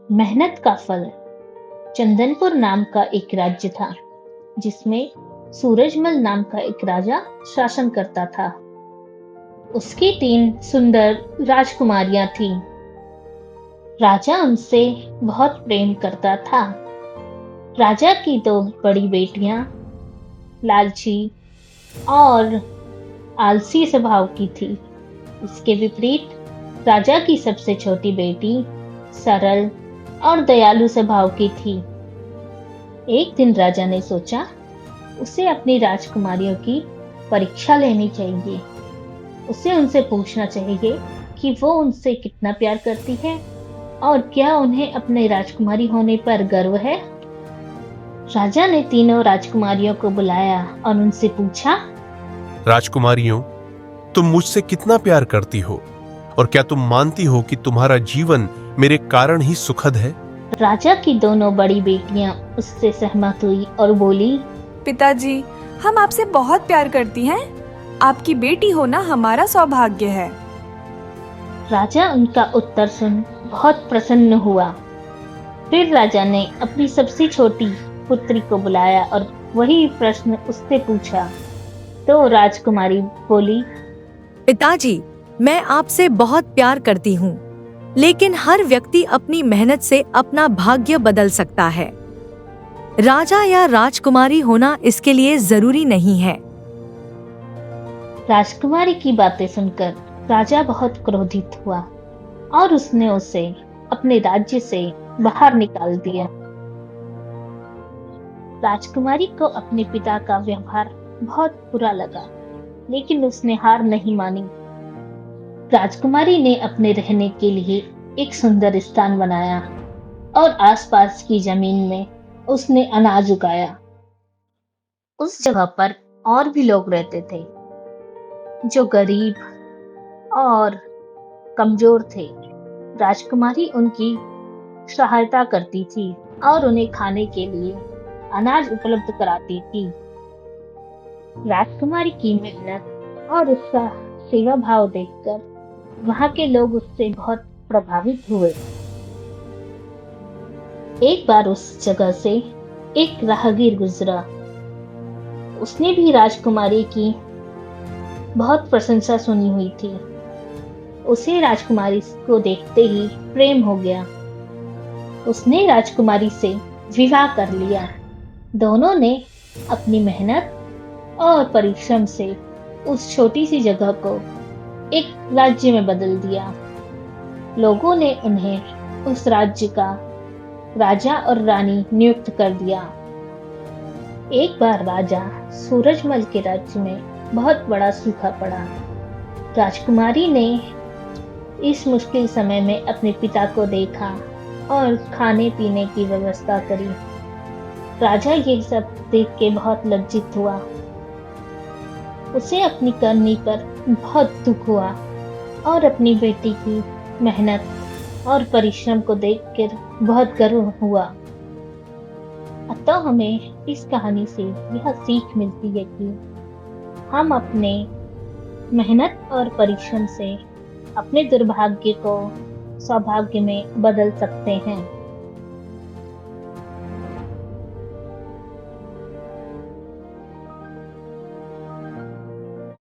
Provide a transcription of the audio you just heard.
मेहनत का फल। चंदनपुर नाम का एक राज्य था जिसमें सूरजमल नाम का एक राजा शासन करता था। उसकी 3 सुंदर राजकुमारियां थीं। राजा उनसे बहुत प्रेम करता था। राजा की 2 बड़ी बेटियां लालची और आलसी स्वभाव की थी। इसके विपरीत राजा की सबसे छोटी बेटी सरल और दयालु स्वभाव की थी। एक दिन राजा ने सोचा उसे अपनी राजकुमारियों की परीक्षा लेनी चाहिए। उसे उनसे पूछना चाहिए कि वो उनसे कितना प्यार करती है और क्या उन्हें अपने राजकुमारी होने पर गर्व है। राजा ने तीनों राजकुमारियों को बुलाया और उनसे पूछा, राजकुमारियों, तुम मुझसे कितना प्यार करती हो और क्या तुम मानती हो कि तुम्हारा जीवन मेरे कारण ही सुखद है? राजा की दोनों बड़ी बेटियां उससे सहमत हुई और बोली, पिताजी, हम आपसे बहुत प्यार करती हैं। आपकी बेटी होना हमारा सौभाग्य है। राजा उनका उत्तर सुन बहुत प्रसन्न हुआ। फिर राजा ने अपनी सबसे छोटी पुत्री को बुलाया और वही प्रश्न उससे पूछा। तो राजकुमारी बोली, पिताजी, मैं आपसे बहुत प्यार करती हूँ, लेकिन हर व्यक्ति अपनी मेहनत से अपना भाग्य बदल सकता है। राजा या राजकुमारी होना इसके लिए जरूरी नहीं है। राजकुमारी की बातें सुनकर राजा बहुत क्रोधित हुआ और उसने उसे अपने राज्य से बाहर निकाल दिया। राजकुमारी को अपने पिता का व्यवहार बहुत बुरा लगा, लेकिन उसने हार नहीं मानी। राजकुमारी ने अपने रहने के लिए एक सुंदर स्थान बनाया और आसपास की जमीन में उसने अनाज उगाया। उस जगह पर और भी लोग रहते थे जो गरीब और कमजोर थे। राजकुमारी उनकी सहायता करती थी और उन्हें खाने के लिए अनाज उपलब्ध कराती थी। राजकुमारी की मेहनत और उसका सेवा भाव देखकर वहां के लोग उससे बहुत प्रभावित हुए। एक बार उस जगह से एक राहगीर गुजरा। उसने भी राजकुमारी की बहुत प्रशंसा सुनी हुई थी। उसे राजकुमारी को देखते ही प्रेम हो गया। उसने राजकुमारी से विवाह कर लिया। दोनों ने अपनी मेहनत और परिश्रम से उस छोटी सी जगह को एक राज्य में बदल दिया। लोगों ने उन्हें उस राज्य का राजा और रानी नियुक्त कर दिया। एक बार राजा सूरजमल के राज्य में बहुत बड़ा सूखा पड़ा। राजकुमारी ने इस मुश्किल समय में अपने पिता को देखा और खाने पीने की व्यवस्था करी। राजा ये सब देख के बहुत लज्जित हुआ। उसे अपनी करनी पर बहुत दुख हुआ और अपनी बेटी की मेहनत और परिश्रम को देखकर बहुत गर्व हुआ। अतः हमें इस कहानी से यह सीख मिलती है कि हम अपने मेहनत और परिश्रम से अपने दुर्भाग्य को सौभाग्य में बदल सकते हैं।